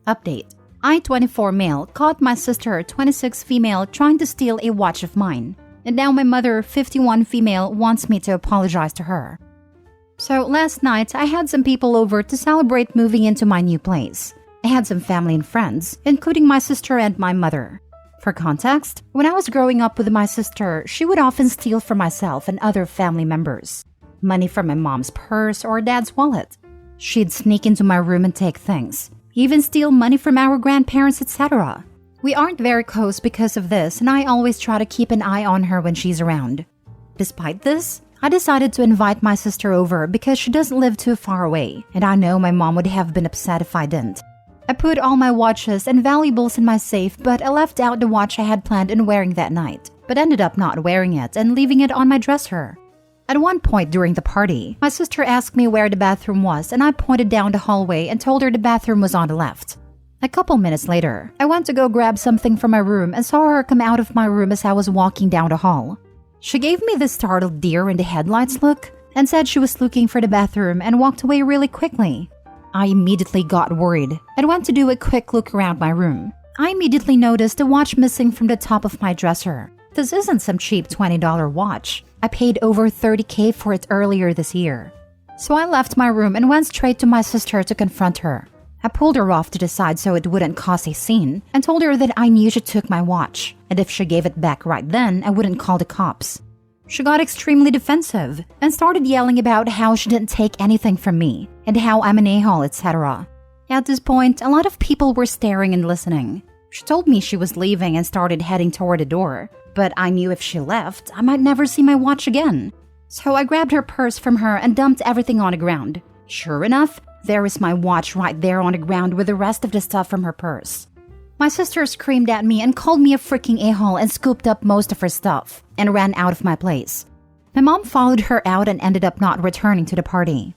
Update. I, 24 male, caught my sister, 26 female, trying to steal a watch of mine. And now my mother, 51 female, wants me to apologize to her. So last night, I had some people over to celebrate moving into my new place. I had some family and friends, including my sister and my mother. For context, when I was growing up with my sister, she would often steal from myself and other family members. Money from my mom's purse or dad's wallet. She'd sneak into my room and take things. Even steal money from our grandparents, etc. We aren't very close because of this, and I always try to keep an eye on her when she's around. Despite this, I decided to invite my sister over because she doesn't live too far away, and I know my mom would have been upset if I didn't. I put all my watches and valuables in my safe, but I left out the watch I had planned on wearing that night, but ended up not wearing it and leaving it on my dresser. At one point during the party, my sister asked me where the bathroom was, and I pointed down the hallway and told her the bathroom was on the left. A couple minutes later, I went to go grab something from my room and saw her come out of my room as I was walking down the hall. She gave me this startled deer in the headlights look and said she was looking for the bathroom and walked away really quickly. I immediately got worried and went to do a quick look around my room. I immediately noticed a watch missing from the top of my dresser. This isn't some cheap $20 watch. I paid over $30,000 for it earlier this year. So I left my room and went straight to my sister to confront her. I pulled her off to the side so it wouldn't cause a scene and told her that I knew she took my watch, and if she gave it back right then, I wouldn't call the cops. She got extremely defensive and started yelling about how she didn't take anything from me and how I'm an a-hole, etc. At this point, a lot of people were staring and listening. She told me she was leaving and started heading toward the door, but I knew if she left, I might never see my watch again. So I grabbed her purse from her and dumped everything on the ground. Sure enough, there is my watch right there on the ground with the rest of the stuff from her purse. My sister screamed at me and called me a freaking a-hole and scooped up most of her stuff and ran out of my place. My mom followed her out and ended up not returning to the party.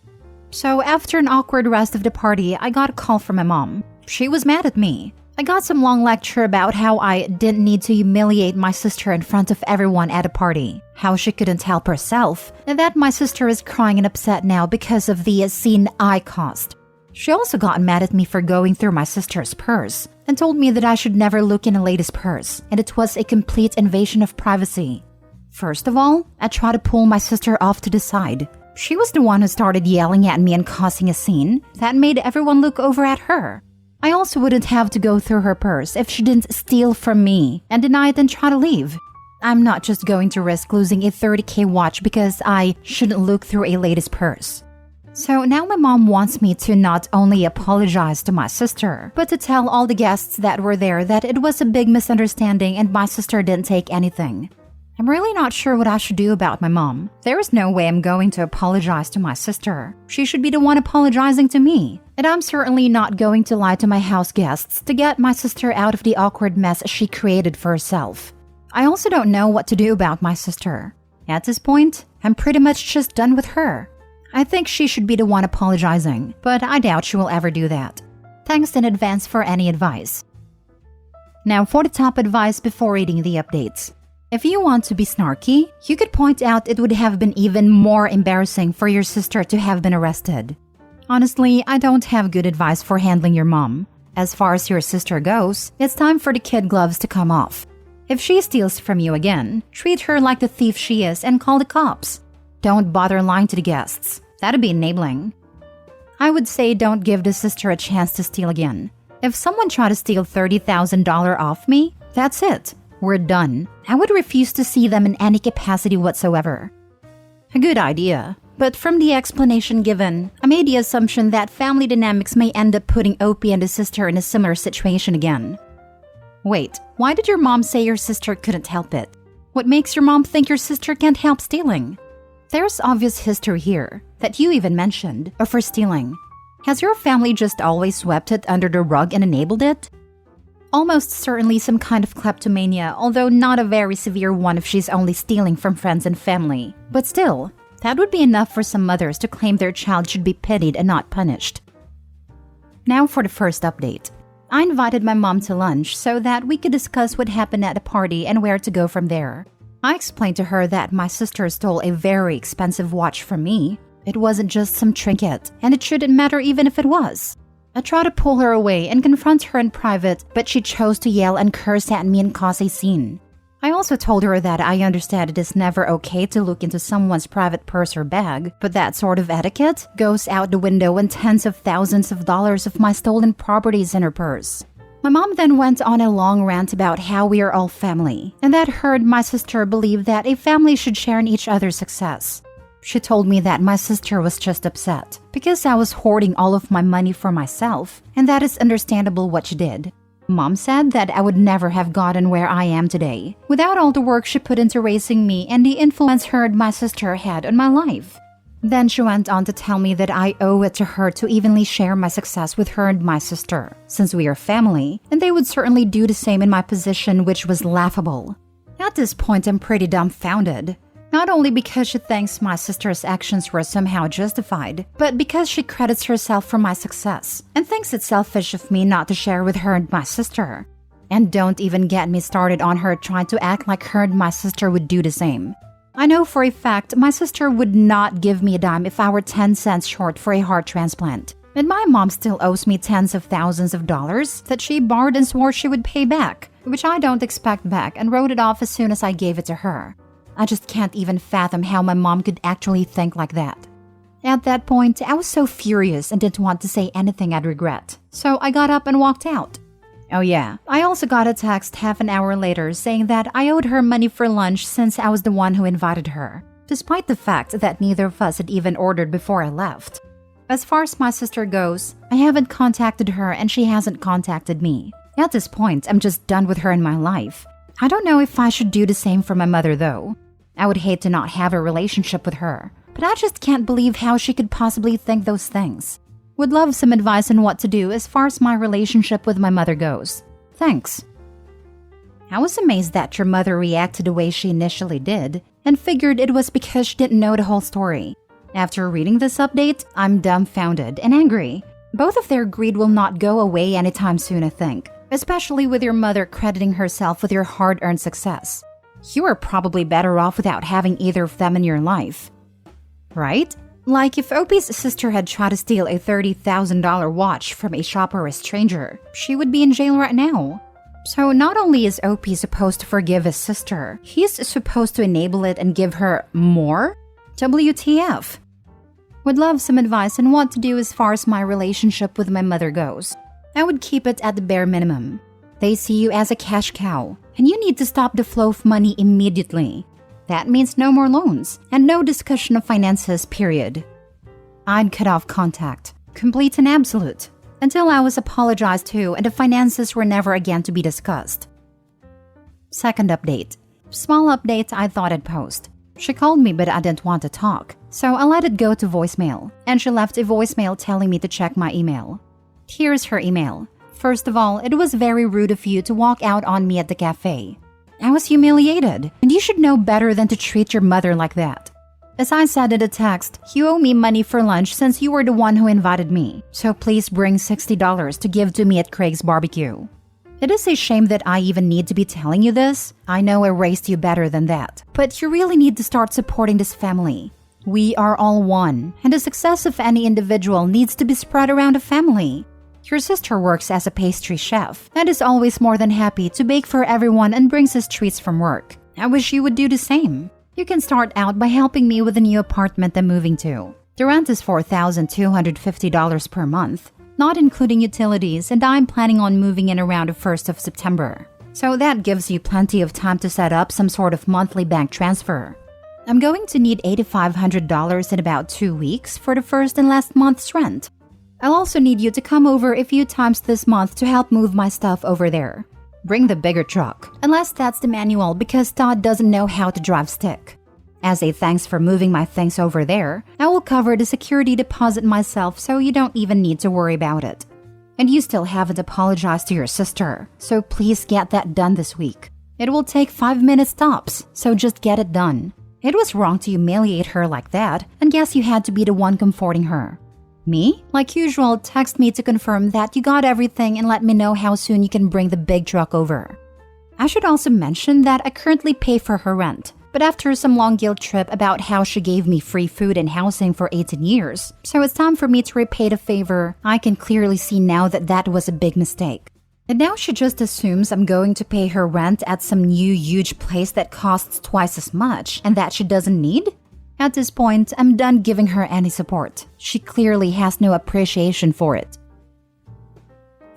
So after an awkward rest of the party, I got a call from my mom. She was mad at me. I got some long lecture about how I didn't need to humiliate my sister in front of everyone at a party, how she couldn't help herself, and that my sister is crying and upset now because of the scene I caused. She also got mad at me for going through my sister's purse and told me that I should never look in a lady's purse, and it was a complete invasion of privacy. First of all, I tried to pull my sister off to the side. She was the one who started yelling at me and causing a scene that made everyone look over at her. I also wouldn't have to go through her purse if she didn't steal from me and deny it and try to leave. I'm not just going to risk losing a $30,000 watch because I shouldn't look through a lady's purse. So now my mom wants me to not only apologize to my sister, but to tell all the guests that were there that it was a big misunderstanding and my sister didn't take anything. I'm really not sure what I should do about my mom. There is no way I'm going to apologize to my sister. She should be the one apologizing to me. And I'm certainly not going to lie to my house guests to get my sister out of the awkward mess she created for herself. I also don't know what to do about my sister. At this point, I'm pretty much just done with her. I think she should be the one apologizing, but I doubt she will ever do that. Thanks in advance for any advice. Now for the top advice before reading the updates. If you want to be snarky, you could point out it would have been even more embarrassing for your sister to have been arrested. Honestly, I don't have good advice for handling your mom. As far as your sister goes, it's time for the kid gloves to come off. If she steals from you again, treat her like the thief she is and call the cops. Don't bother lying to the guests. That'd be enabling. I would say don't give the sister a chance to steal again. If someone tried to steal $30,000 off me, that's it. We're done. I would refuse to see them in any capacity whatsoever. A good idea. But from the explanation given, I made the assumption that family dynamics may end up putting Opie and his sister in a similar situation again. Wait, why did your mom say your sister couldn't help it? What makes your mom think your sister can't help stealing? There's obvious history here, that you even mentioned, of her stealing. Has your family just always swept it under the rug and enabled it? Almost certainly some kind of kleptomania, although not a very severe one if she's only stealing from friends and family. But still, that would be enough for some mothers to claim their child should be pitied and not punished. Now for the first update. I invited my mom to lunch so that we could discuss what happened at the party and where to go from there. I explained to her that my sister stole a very expensive watch from me. It wasn't just some trinket, and it shouldn't matter even if it was. I tried to pull her away and confront her in private, but she chose to yell and curse at me and cause a scene. I also told her that I understand it is never okay to look into someone's private purse or bag, but that sort of etiquette goes out the window when tens of thousands of dollars of my stolen property is in her purse. My mom then went on a long rant about how we are all family, and that her and my sister believe that a family should share in each other's success. She told me that my sister was just upset because I was hoarding all of my money for myself, and that is understandable what she did. Mom said that I would never have gotten where I am today without all the work she put into raising me and the influence her and my sister had on my life. Then she went on to tell me that I owe it to her to evenly share my success with her and my sister, since we are family, and they would certainly do the same in my position, which was laughable. At this point, I'm pretty dumbfounded. Not only because she thinks my sister's actions were somehow justified, but because she credits herself for my success and thinks it's selfish of me not to share with her and my sister. And don't even get me started on her trying to act like her and my sister would do the same. I know for a fact my sister would not give me a dime if I were 10 cents short for a heart transplant. And my mom still owes me tens of thousands of dollars that she borrowed and swore she would pay back, which I don't expect back and wrote it off as soon as I gave it to her. I just can't even fathom how my mom could actually think like that. At that point, I was so furious and didn't want to say anything I'd regret, so I got up and walked out. Oh yeah, I also got a text half an hour later saying that I owed her money for lunch since I was the one who invited her, despite the fact that neither of us had even ordered before I left. As far as my sister goes, I haven't contacted her and she hasn't contacted me. At this point, I'm just done with her in my life. I don't know if I should do the same for my mother though. I would hate to not have a relationship with her, but I just can't believe how she could possibly think those things. Would love some advice on what to do as far as my relationship with my mother goes. Thanks. I was amazed that your mother reacted the way she initially did, and figured it was because she didn't know the whole story. After reading this update, I'm dumbfounded and angry. Both of their greed will not go away anytime soon, I think. Especially with your mother crediting herself with your hard-earned success. You are probably better off without having either of them in your life. Right? Like if Opie's sister had tried to steal a $30,000 watch from a shop or a stranger, she would be in jail right now. So not only is Opie supposed to forgive his sister, he's supposed to enable it and give her more? WTF? Would love some advice on what to do as far as my relationship with my mother goes. I would keep it at the bare minimum. They see you as a cash cow, and you need to stop the flow of money immediately. That means no more loans, and no discussion of finances, period. I'd cut off contact, complete and absolute, until I was apologized to and the finances were never again to be discussed. Second update. Small update I thought I'd post. She called me but I didn't want to talk, so I let it go to voicemail, and she left a voicemail telling me to check my email. Here's her email. First of all, it was very rude of you to walk out on me at the cafe. I was humiliated, and you should know better than to treat your mother like that. As I said in the text, you owe me money for lunch since you were the one who invited me, so please bring $60 to give to me at Craig's Barbecue. It is a shame that I even need to be telling you this. I know I raised you better than that, but you really need to start supporting this family. We are all one, and the success of any individual needs to be spread around a family. Your sister works as a pastry chef and is always more than happy to bake for everyone and brings us treats from work. I wish you would do the same. You can start out by helping me with the new apartment I'm moving to. The rent is $4,250 per month, not including utilities, and I'm planning on moving in around the 1st of September. So that gives you plenty of time to set up some sort of monthly bank transfer. I'm going to need $8,500 in about 2 weeks for the first and last month's rent. I'll also need you to come over a few times this month to help move my stuff over there. Bring the bigger truck, unless that's the manual because Todd doesn't know how to drive stick. As a thanks for moving my things over there, I will cover the security deposit myself so you don't even need to worry about it. And you still haven't apologized to your sister, so please get that done this week. It will take 5 minutes tops, so just get it done. It was wrong to humiliate her like that, and guess you had to be the one comforting her. Me? Like usual, text me to confirm that you got everything and let me know how soon you can bring the big truck over. I should also mention that I currently pay for her rent, But after some long guilt trip about how she gave me free food and housing for 18 years, so it's time for me to repay the favor, I can clearly see now that that was a big mistake. And now she just assumes I'm going to pay her rent at some new huge place that costs twice as much and that she doesn't need? At this point, I'm done giving her any support. She clearly has no appreciation for it.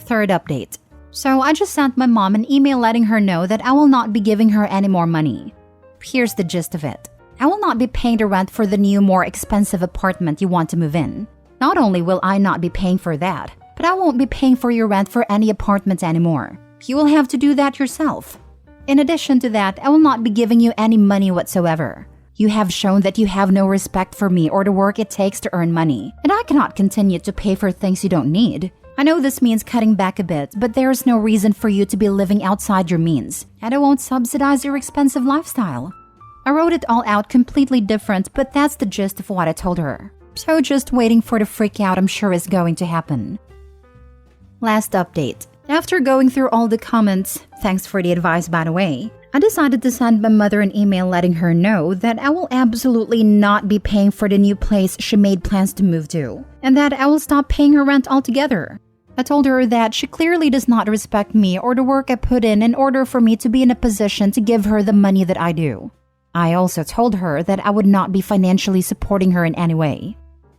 Third update. So I just sent my mom an email letting her know that I will not be giving her any more money. Here's the gist of it. I will not be paying the rent for the new, more expensive apartment you want to move in. Not only will I not be paying for that, but I won't be paying for your rent for any apartment anymore. You will have to do that yourself. In addition to that, I will not be giving you any money whatsoever. You have shown that you have no respect for me or the work it takes to earn money, and I cannot continue to pay for things you don't need. I know this means cutting back a bit, but there is no reason for you to be living outside your means, and I won't subsidize your expensive lifestyle. I wrote it all out completely different, but that's the gist of what I told her. So just waiting for the freak out I'm sure is going to happen. Last update. After going through all the comments, thanks for the advice by the way, I decided to send my mother an email letting her know that I will absolutely not be paying for the new place she made plans to move to, and that I will stop paying her rent altogether. I told her that she clearly does not respect me or the work I put in order for me to be in a position to give her the money that I do. I also told her that I would not be financially supporting her in any way.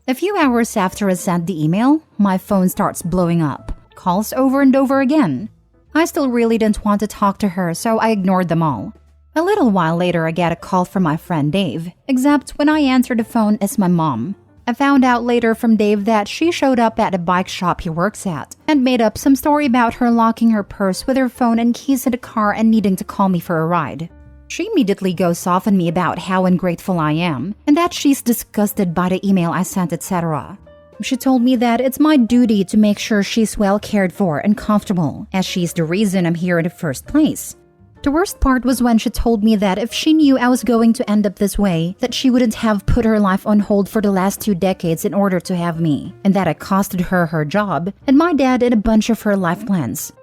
A few hours after I sent the email, my phone starts blowing up. Calls over and over again. I still really didn't want to talk to her, so I ignored them all. A little while later, I get a call from my friend Dave, except when I answered the phone, it's my mom. I found out later from Dave that she showed up at a bike shop he works at and made up some story about her locking her purse with her phone and keys in the car and needing to call me for a ride. She immediately goes off on me about how ungrateful I am and that she's disgusted by the email I sent, etc. She told me that it's my duty to make sure she's well cared for and comfortable, as she's the reason I'm here in the first place. The worst part was when she told me that if she knew I was going to end up this way, that she wouldn't have put her life on hold for the last 2 decades in order to have me, and that I costed her her job and my dad and a bunch of her life plans.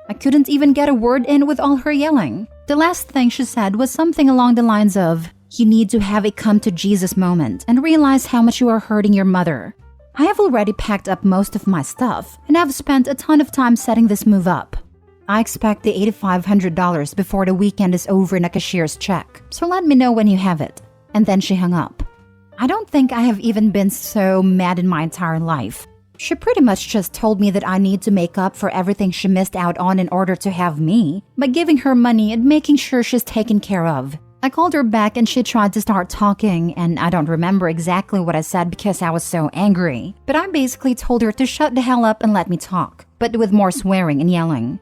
I couldn't even get a word in with all her yelling. The last thing she said was something along the lines of, "You need to have a come to Jesus moment and realize how much you are hurting your mother." I have already packed up most of my stuff and have spent a ton of time setting this move up. I expect the $8,500 before the weekend is over in a cashier's check, so let me know when you have it. And then she hung up. I don't think I have even been so mad in my entire life. She pretty much just told me that I need to make up for everything she missed out on in order to have me, by giving her money and making sure she's taken care of. I called her back and she tried to start talking, and I don't remember exactly what I said because I was so angry. But I basically told her to shut the hell up and let me talk, but with more swearing and yelling.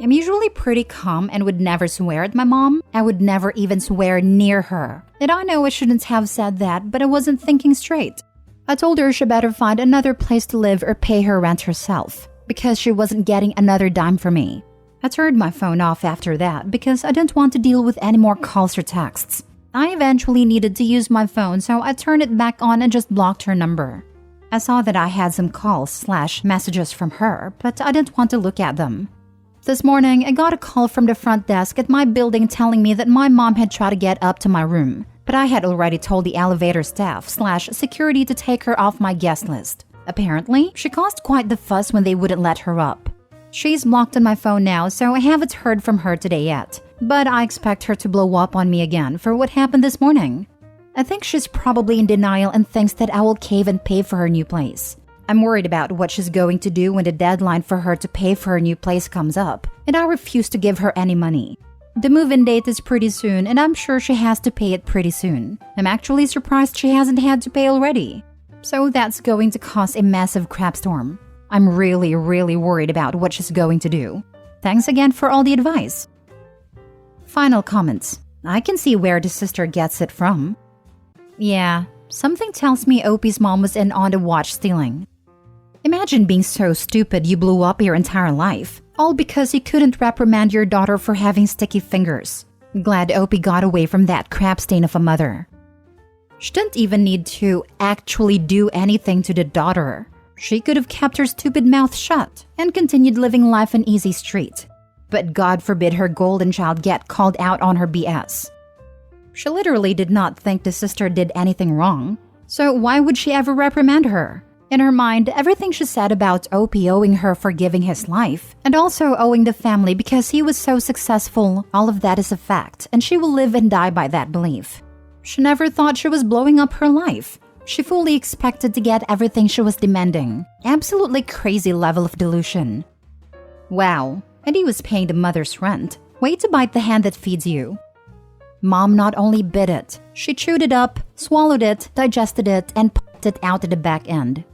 I'm usually pretty calm and would never swear at my mom. I would never even swear near her. And I know I shouldn't have said that, but I wasn't thinking straight. I told her she better find another place to live or pay her rent herself, because she wasn't getting another dime from me. I turned my phone off after that because I didn't want to deal with any more calls or texts. I eventually needed to use my phone, so I turned it back on and just blocked her number. I saw that I had some calls/messages from her, but I didn't want to look at them. This morning, I got a call from the front desk at my building telling me that my mom had tried to get up to my room, but I had already told the elevator staff/security to take her off my guest list. Apparently, she caused quite the fuss when they wouldn't let her up. She's blocked on my phone now, so I haven't heard from her today yet, but I expect her to blow up on me again for what happened this morning. I think she's probably in denial and thinks that I will cave and pay for her new place. I'm worried about what she's going to do when the deadline for her to pay for her new place comes up, and I refuse to give her any money. The move-in date is pretty soon, and I'm sure she has to pay it pretty soon. I'm actually surprised she hasn't had to pay already. So that's going to cause a massive crapstorm. I'm really worried about what she's going to do. Thanks again for all the advice. Final comments. I can see where the sister gets it from. Yeah, something tells me Opie's mom was in on the watch stealing. Imagine being so stupid you blew up your entire life, all because you couldn't reprimand your daughter for having sticky fingers. Glad Opie got away from that crap stain of a mother. She didn't even need to actually do anything to the daughter. She could have kept her stupid mouth shut and continued living life on easy street. But God forbid her golden child get called out on her BS. She literally did not think the sister did anything wrong. So why would she ever reprimand her? In her mind, everything she said about OP owing her for giving his life, and also owing the family because he was so successful, all of that is a fact, and she will live and die by that belief. She never thought she was blowing up her life. She fully expected to get everything she was demanding. Absolutely crazy level of delusion. Wow, and he was paying the mother's rent. Way to bite the hand that feeds you. Mom not only bit it, she chewed it up, swallowed it, digested it, and popped it out at the back end.